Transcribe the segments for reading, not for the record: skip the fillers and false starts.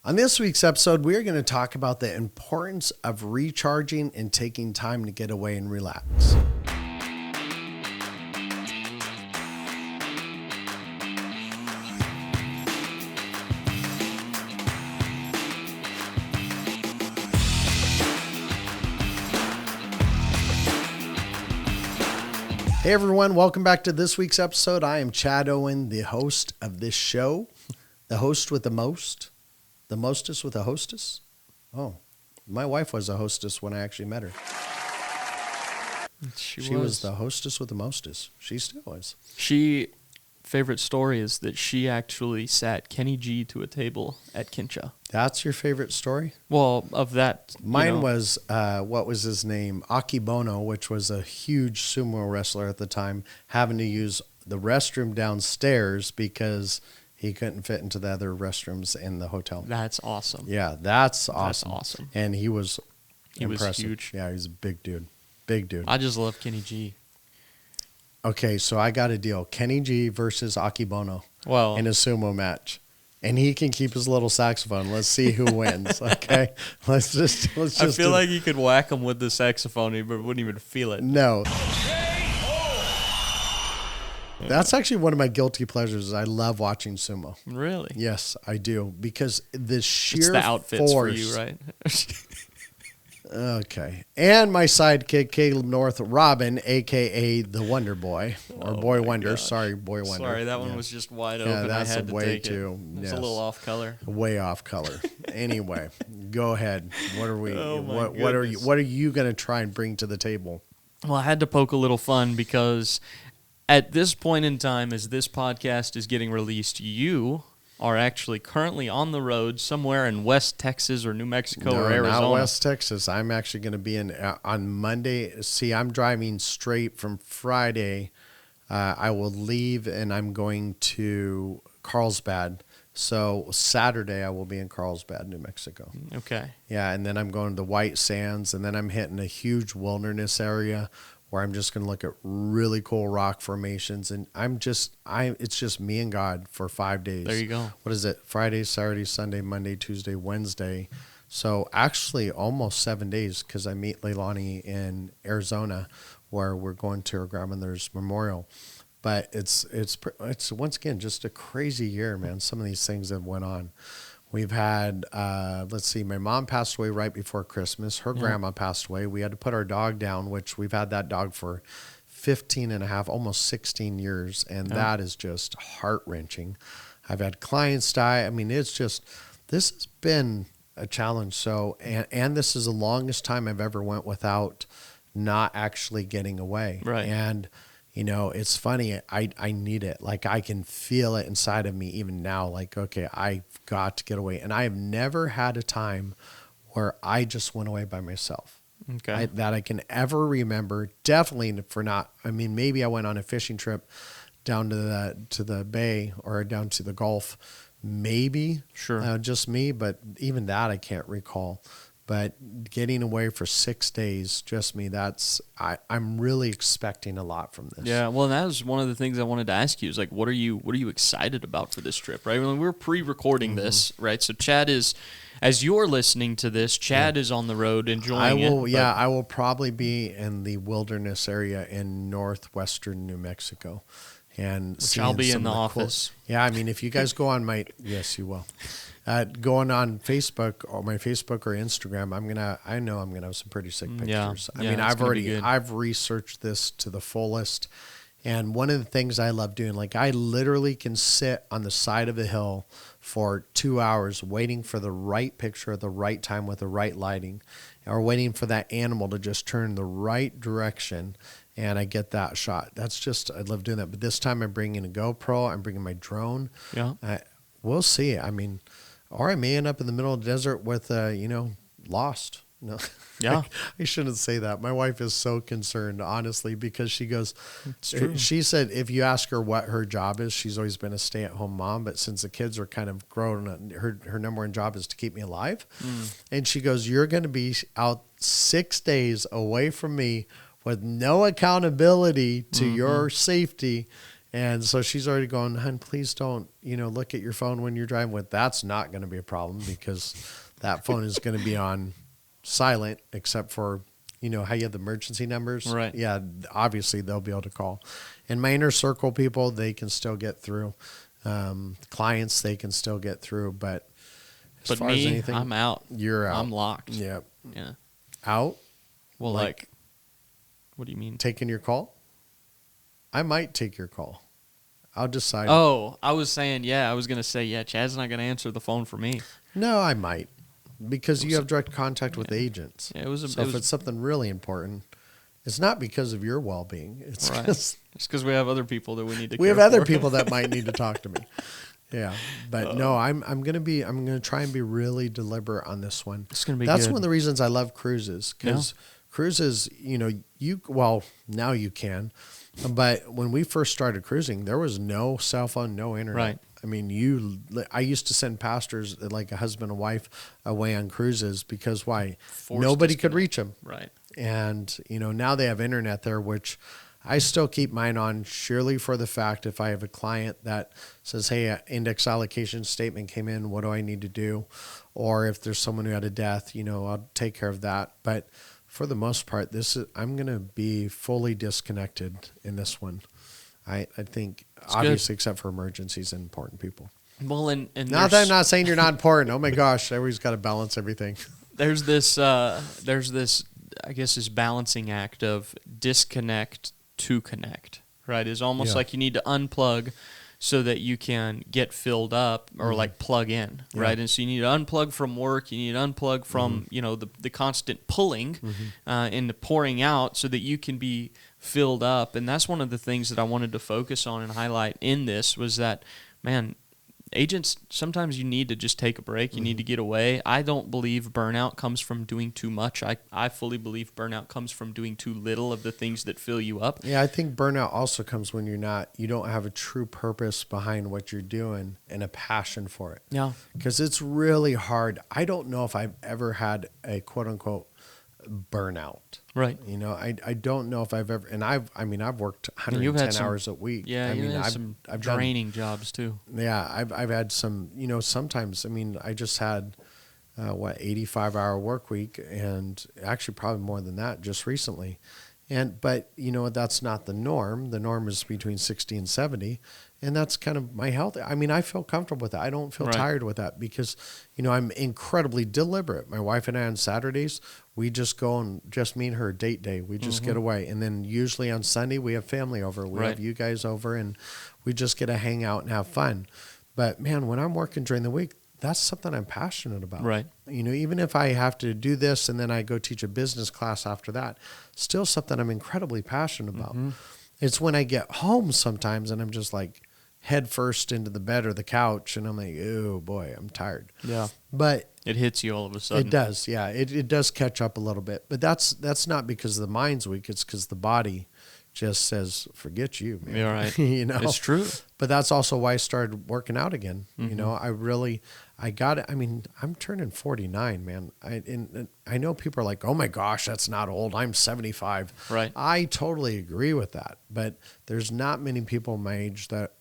On this week's episode, we are going to talk about the importance of recharging and taking time to get away and relax. Hey everyone, welcome back to this week's episode. I am Chad Owen, the host of this show, the host with the most. The mostest with a hostess? Oh, my wife was a hostess when I actually met her. She was the hostess with the mostest. She still is. Favorite story is that she actually sat Kenny G to a table at Kincha. That's your favorite story? Well, of that. Mine was, what was his name? Akibono, which was a huge sumo wrestler at the time, having to use the restroom downstairs because he couldn't fit into the other restrooms in the hotel. That's awesome. Yeah, that's awesome. That's awesome. And he was impressive. Was huge. Yeah, he's a big dude. Big dude. I just love Kenny G. Okay, so I got a deal. Kenny G versus Akibono in a sumo match. And he can keep his little saxophone. Let's see who wins, okay? Let's just I feel like you could whack him with the saxophone, but wouldn't even feel it. No. That's actually one of my guilty pleasures. I love watching sumo. Really? Yes, I do. Because the sheer it's the outfits force, for you, right? Okay. And my sidekick, Caleb North Robin, a.k.a. the Wonder Boy, or Boy Wonder. Gosh. Sorry, Boy Wonder. Sorry, that one was just wide open. Yeah, that's I had to way take too. It. It's a little off color. Way off color. Anyway, go ahead. What are we? What are you going to try and bring to the table? Well, I had to poke a little fun because at this point in time, as this podcast is getting released, you are actually currently on the road somewhere in West Texas or New Mexico or Arizona. Not West Texas. I'm actually going to be on Monday. See, I'm driving straight from Friday. I will leave and I'm going to Carlsbad. So Saturday I will be in Carlsbad, New Mexico. Okay. Yeah, and then I'm going to the White Sands, and then I'm hitting a huge wilderness area where I'm just going to look at really cool rock formations, and it's just me and God for 5 days. There you go. What is it? Friday, Saturday, Sunday, Monday, Tuesday, Wednesday. So actually almost 7 days because I meet Leilani in Arizona where we're going to her grandmother's memorial. But it's once again just a crazy year, man. Some of these things that went on. We've had, my mom passed away right before Christmas. Her grandma passed away. We had to put our dog down, which we've had that dog for 15 and a half, almost 16 years. And that is just heart-wrenching. I've had clients die. I mean, this has been a challenge. So, and this is the longest time I've ever went without not actually getting away. Right. And it's funny. I need it. Like I can feel it inside of me even now. Like, okay, I've got to get away. And I have never had a time where I just went away by myself. Okay. That I can ever remember. Definitely maybe I went on a fishing trip down to the bay or down to the Gulf. Maybe. Sure. Just me. But even that I can't recall. But getting away for 6 days, just me, I'm really expecting a lot from this. Yeah, well, that was one of the things I wanted to ask you is like, what are you excited about for this trip, right? I mean, we're pre-recording this, right? So Chad is, as you're listening to this, Chad is on the road enjoying it. Yeah, I will probably be in the wilderness area in northwestern New Mexico. Which I'll be in the office. Yeah, I mean, if you guys go on yes, you will. Going on Facebook or my Facebook or Instagram, I know I'm gonna have some pretty sick pictures. I've researched this to the fullest, and one of the things I love doing, like I literally can sit on the side of a hill for 2 hours waiting for the right picture at the right time with the right lighting, or waiting for that animal to just turn the right direction. And I get that shot. I love doing that. But this time I'm bringing a GoPro. I'm bringing my drone. Yeah. We'll see. I mean, or I may end up in the middle of the desert with, lost. No. Yeah. I shouldn't say that. My wife is so concerned, honestly, because she goes, it's true. She said if you ask her what her job is, she's always been a stay-at-home mom. But since the kids are kind of grown, her number one job is to keep me alive. And she goes, you're going to be out 6 days away from me with no accountability to your safety. And so she's already going, hun, please don't, look at your phone when you're driving with. That's not going to be a problem because that phone is going to be on silent except for, how you have the emergency numbers. Right. Yeah, obviously they'll be able to call. And my inner circle people, they can still get through. Clients, they can still get through. But as far as anything, I'm out. You're out. I'm locked. Yeah. Yeah. Out? Well, like, what do you mean? Taking your call? I might take your call. I'll decide. Oh, I was saying, I was going to say, Chad's not going to answer the phone for me. No, I might. Because you have direct contact with agents. Yeah, if it's something really important, it's not because of your well-being. It's because we have other people that we need to. We have other people that might need to talk to me. Yeah, but no, I'm gonna try and be really deliberate on this one. It's gonna be. That's good. one of the reasons I love cruises because cruises, now you can, but when we first started cruising, there was no cell phone, no internet. Right. I mean, I used to send pastors like a husband and wife away on cruises because why? Nobody could reach them. Right. And, now they have internet there, which I still keep mine on surely for the fact if I have a client that says, hey, an index allocation statement came in, what do I need to do? Or if there's someone who had a death, I'll take care of that. But for the most part, I'm going to be fully disconnected in this one. I think, it's obviously, good. Except for emergencies and important people. Well, and not that I'm not saying you're not important. Oh my gosh, everybody's got to balance everything. There's this, I guess, this balancing act of disconnect to connect. Right, it's almost like you need to unplug so that you can get filled up or like plug in. Right, and so you need to unplug from work. You need to unplug from the constant pulling and the pouring out so that you can be filled up. And that's one of the things that I wanted to focus on and highlight in this was that, man, agents, sometimes you need to just take a break. You need to get away. I don't believe burnout comes from doing too much. I fully believe burnout comes from doing too little of the things that fill you up. Yeah, I think burnout also comes when you don't have a true purpose behind what you're doing and a passion for it. Yeah. Because it's really hard. I don't know if I've ever had a quote unquote burnout. Right. I don't know if I've ever, and I've worked 110 hours a week. Yeah, I've draining jobs too. Yeah, I've had some, sometimes, I just had, 85-hour work week and actually probably more than that just recently. But that's not the norm. The norm is between 60 and 70. And that's kind of my health. I feel comfortable with that. I don't feel tired with that because, I'm incredibly deliberate. My wife and I on Saturdays, we just go and just me and her date day. We just get away. And then usually on Sunday, we have family over. We have you guys over and we just get to hang out and have fun. But man, when I'm working during the week, that's something I'm passionate about. Right. Even if I have to do this and then I go teach a business class after that, still something I'm incredibly passionate about. It's when I get home sometimes and I'm just like head first into the bed or the couch and I'm like, oh boy, I'm tired. Yeah. But it hits you all of a sudden. It does. Yeah. It does catch up a little bit, but that's not because the mind's weak. It's because the body just says, forget you, man. You're right. It's true. But that's also why I started working out again. I got it. I'm turning 49, man. I know people are like, oh my gosh, that's not old. I'm 75. Right. I totally agree with that. But there's not many people my age that,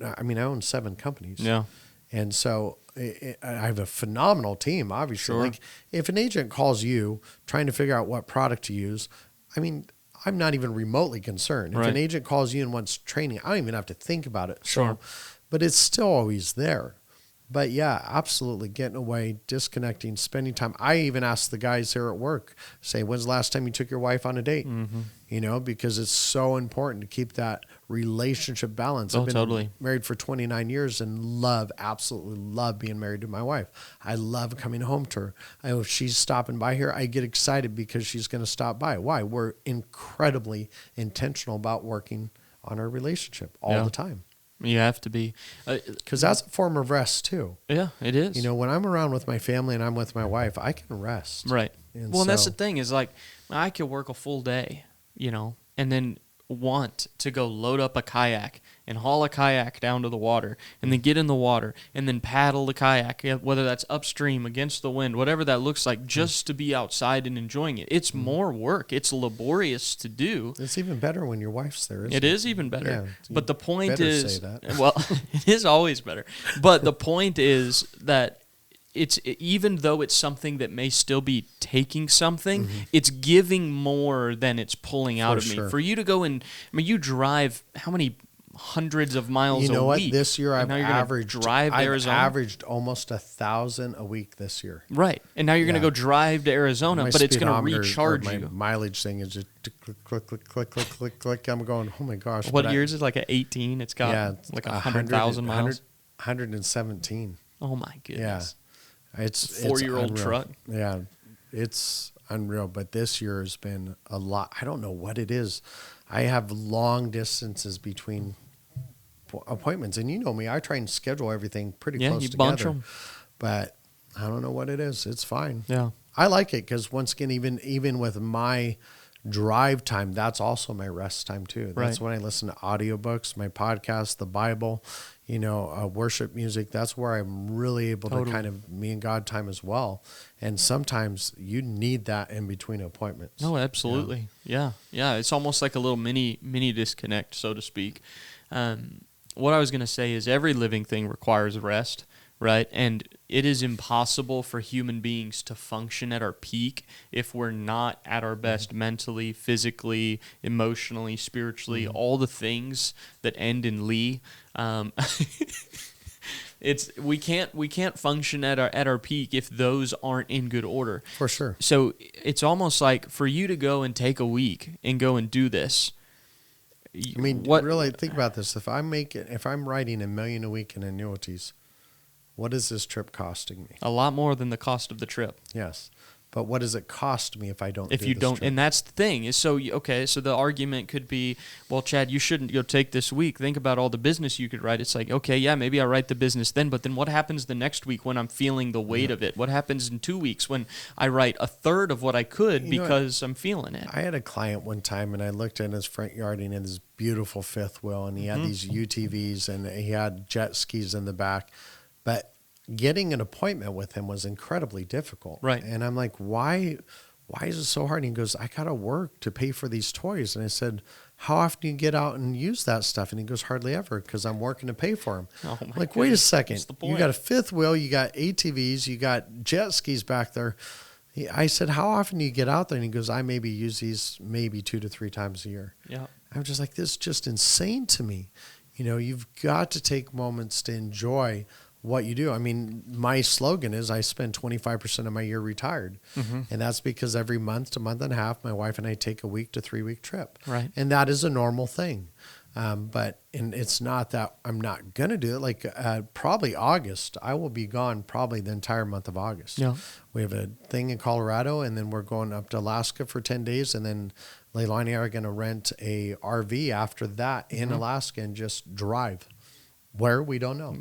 I own 7 companies. Yeah. And so I have a phenomenal team, obviously. Sure. Like if an agent calls you trying to figure out what product to use, I'm not even remotely concerned. If an agent calls you and wants training, I don't even have to think about it. Sure. But it's still always there. But yeah, absolutely. Getting away, disconnecting, spending time. I even ask the guys here at work, say, when's the last time you took your wife on a date? Because it's so important to keep that relationship balance. I've been married for 29 years and absolutely love being married to my wife. I love coming home to her. If she's stopping by here, I get excited because she's going to stop by. Why? We're incredibly intentional about working on our relationship all the time. You have to be. Because that's a form of rest, too. Yeah, it is. When I'm around with my family and I'm with my wife, I can rest. Right. And that's the thing is like, I could work a full day, and then want to go load up a kayak and haul a kayak down to the water and then get in the water and then paddle the kayak, whether that's upstream, against the wind, whatever that looks like, just to be outside and enjoying it. It's more work. It's laborious to do. It's even better when your wife's there, isn't it? It is even better. Yeah, but the point better is, say that. well, it is always better. But the point is that it's, even though it's something that may still be taking something, it's giving more than it's pulling out of me. Sure. For you to go and, I mean, you drive how many hundreds of miles a week? You know what? This year I've Arizona. averaged almost 1,000 a week this year. Right. And now you're going to go drive to Arizona, My but it's going to speedometer, recharge my you. mileage thing is just click, click, click, click, click, click, click. I'm going, oh my gosh. What year is it? Like an 18? It's got like 100,000 miles? 117. Oh my goodness. Yeah. It's 4-year-old unreal. truck. Yeah. It's unreal. But this year has been a lot. I don't know what it is. I have long distances between appointments, and you know me, I try and schedule everything pretty close you together. bunch them. But I don't know what it is. It's fine. Yeah. I like it because once again, even with my drive time, that's also my rest time too. That's when I listen to audiobooks, my podcast, the Bible, worship music. That's where I'm really able to kind of me and God time as well. And sometimes you need that in between appointments. No, absolutely. Yeah. It's almost like a little mini disconnect, so to speak. What I was going to say is every living thing requires rest, right? And it is impossible for human beings to function at our peak if we're not at our best mentally, physically, emotionally, spiritually, all the things that end in "ly." We can't function at our peak if those aren't in good order. For sure. So it's almost like for you to go and take a week and go and do this. I mean, really think about this. If I'm writing $1 million a week in annuities, what is this trip costing me? A lot more than the cost of the trip. Yes. But what does it cost me if I don't do If you this don't, trip? and that's the thing. Is so the argument could be, well, Chad, you shouldn't go take this week. Think about all the business you could write. It's like, okay, yeah, maybe I write the business then, but then what happens the next week when I'm feeling the weight of it? What happens in 2 weeks when I write a third of what I could because I'm feeling it? I had a client one time, and I looked in his front yard, and he had this beautiful fifth wheel, and he had these UTVs, and he had jet skis in the back. But getting an appointment with him was incredibly difficult. Right. And I'm like, why is it so hard? And he goes, I got to work to pay for these toys. And I said, how often do you get out and use that stuff? And he goes, hardly ever, because I'm working to pay for them. Oh my Like, wait a second. What's the point? You got a fifth wheel, you got ATVs, you got jet skis back there. I said, how often do you get out there? And he goes, I maybe use these 2 to 3 times a year. Yeah. I'm just like, this is just insane to me. You've got to take moments to enjoy what you do. I mean, my slogan is I spend 25% of my year retired. And that's because every month to month and a half, my wife and I take a 1 to 3 week trip. Right. And that is a normal thing. But it's not that I'm not going to do it. Like probably August, I will be gone probably the entire month of August. Yeah. We have a thing in Colorado, and then we're going up to Alaska for 10 days. And then Leilani and I are going to rent a RV after that in Alaska and just drive. Where, we don't know.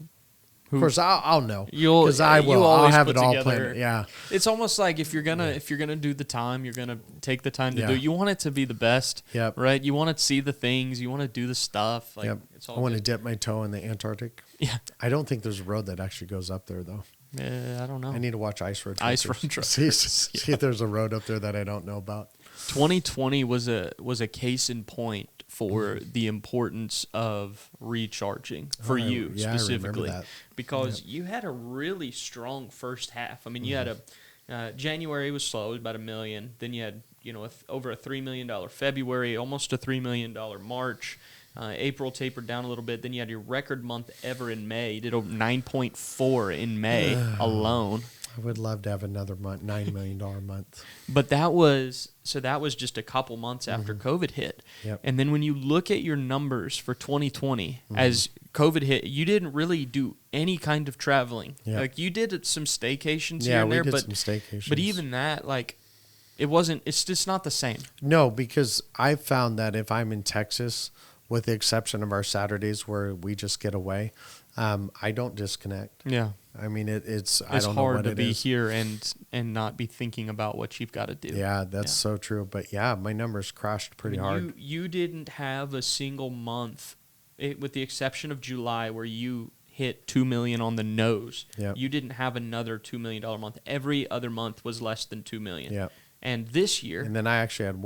Of course, I'll know because I will. I'll have it all planned. Yeah, it's almost like if you're gonna do the time, you're gonna take the time to do it. You want it to be the best, right? You want to see the things, you want to do the stuff. Like it's all. I want to dip my toe in the Antarctic. Yeah, I don't think there's a road that actually goes up there though. I don't know. I need to watch Ice Road. Ice Road Truckers. See if there's a road up there that I don't know about. 2020 was a case in point for the importance of recharging for you specifically, because you had a really strong first half. I mean, you had January was slow, it was about $1 million. Then you had over a $3 million February, almost a $3 million March. April tapered down a little bit. Then you had your record month ever in May. You did over 9.4 in May alone. I would love to have another $9 million month. But that was just a couple months after COVID hit. Yep. And then when you look at your numbers for 2020, as COVID hit, you didn't really do any kind of traveling. Yep. Like you did some staycations here and there, some staycations. But even that, like, it's just not the same. No, because I found that if I'm in Texas, with the exception of our Saturdays where we just get away, I don't disconnect. Yeah. I mean, it's I It's don't know hard what to it be is. here and not be thinking about what you've got to do. Yeah, that's so true. But yeah, my numbers crashed pretty hard. You didn't have a single month, with the exception of July, where you hit 2 million on the nose. Yep. You didn't have another $2 million month. Every other month was less than 2 million. Yeah. And this year, And then I actually had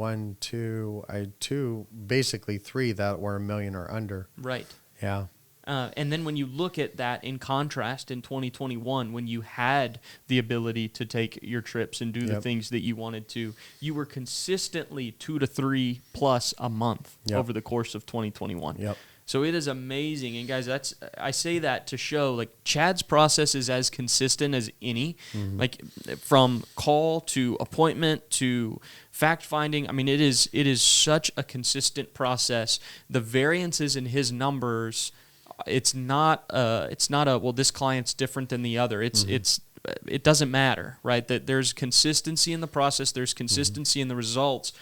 basically three that were $1 million or under. right. Yeah. And then when you look at that in contrast in 2021, when you had the ability to take your trips and do the things that you wanted to, you were consistently 2 to 3 plus a month over the course of 2021. Yep. So it is amazing. And guys, I say that to show, like, Chad's process is as consistent as any. Mm-hmm. Like, from call to appointment to fact finding. I mean, it is such a consistent process. The variances in his numbers, it's not a well, this client's different than the other. It doesn't matter, right? That there's consistency in the process, there's consistency in the results.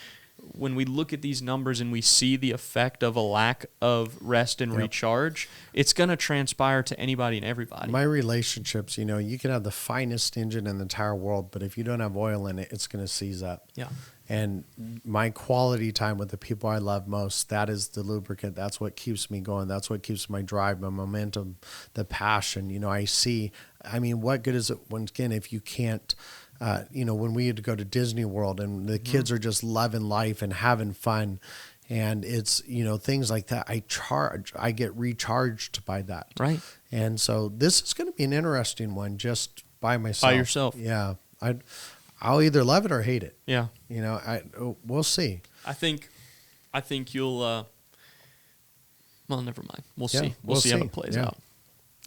When we look at these numbers and we see the effect of a lack of rest and recharge, it's going to transpire to anybody and everybody. My relationships, you can have the finest engine in the entire world, but if you don't have oil in it, it's going to seize up. Yeah. And my quality time with the people I love most, that is the lubricant. That's what keeps me going. That's what keeps my drive, my momentum, the passion. What good is it, once again, if you can't, when we had to go to Disney World and the kids are just loving life and having fun, and it's, things like that, I get recharged by that. Right. And so this is going to be an interesting one just by myself. By yourself. Yeah. I'll either love it or hate it. Yeah. We'll see. I think you'll, well, never mind. We'll see. We'll see how it plays out.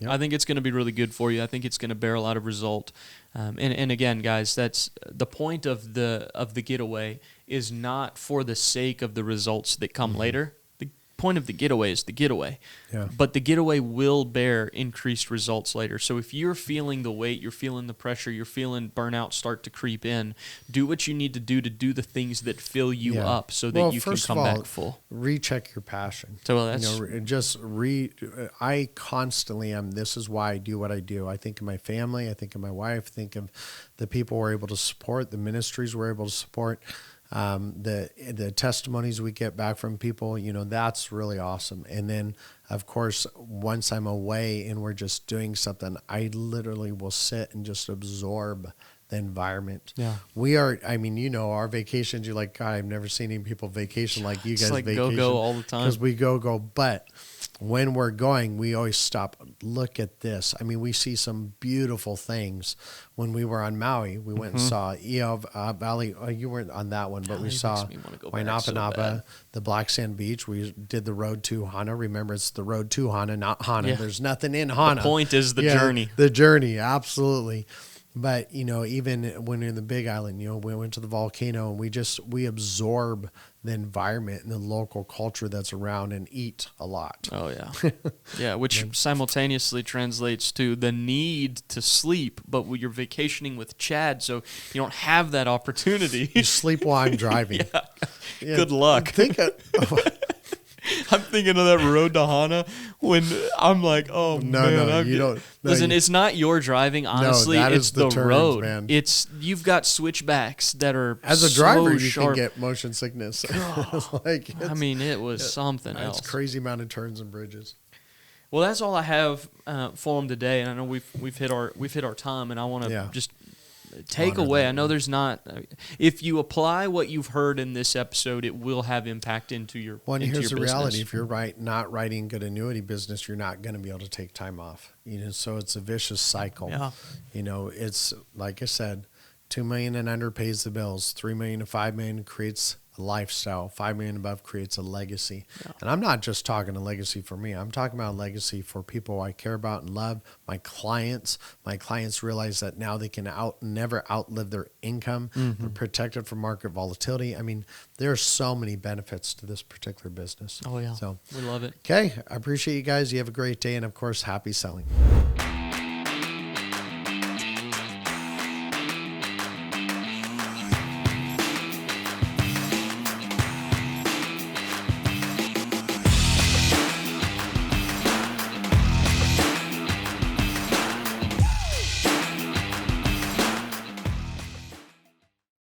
Yep. I think it's going to be really good for you. I think it's going to bear a lot of result. And again, guys, that's the point of the getaway is not for the sake of the results that come later. The point of the getaway is the getaway. Yeah. But the getaway will bear increased results later. So if you're feeling the weight, you're feeling the pressure, you're feeling burnout start to creep in, do what you need to do the things that fill you up so that you can come back full. Recheck your passion. So that's I constantly am. This is why I do what I do. I think of my family. I think of my wife. I think of the people we're able to support, the ministries we're able to support. The testimonies we get back from people, that's really awesome. And then, of course, once I'm away and we're just doing something, I literally will sit and just absorb the environment. Yeah. We are, our vacations, you're like, God, I've never seen any people vacation like you guys it's like vacation. Go all the time. Because we go. But when we're going, we always stop. Look at this. We see some beautiful things. When we were on Maui, we went and saw Eo Valley. You weren't on that one, but we saw Wainapa, the Black Sand Beach. We did the road to Hana. Remember, it's the road to Hana, not Hana. Yeah. There's nothing in Hana. The point is the journey. The journey, absolutely. But, even when you're in the Big Island, we went to the volcano and we absorb the environment and the local culture that's around and eat a lot. Oh, yeah. Yeah, which simultaneously translates to the need to sleep, but you're vacationing with Chad, so you don't have that opportunity. You sleep while I'm driving. Yeah. Good luck. I'm thinking of that road to Hana when I'm like, oh, man. Listen, it's not your driving, honestly. It's the turns, road. Man. You've got switchbacks that are as a driver, you sharp. can get motion sickness. It was something else. It's crazy amount of turns and bridges. Well, that's all I have for them today, and I know we've hit our time, and I want to just take away. I know there's not. If you apply what you've heard in this episode, it will have impact into your. Well, into here's your the business. reality: if you're not writing good annuity business, you're not going to be able to take time off. So it's a vicious cycle. Yeah. It's like I said, $2 million and under pays the bills. $3 million to $5 million creates a lifestyle. $5 million above creates a legacy. Yeah. And I'm not just talking a legacy for me. I'm talking about a legacy for people I care about and love. My clients realize that now they can never outlive their income. Mm-hmm. They're protected from market volatility. There are so many benefits to this particular business. Oh, yeah. So we love it. Okay. I appreciate you guys. You have a great day. And of course, happy selling.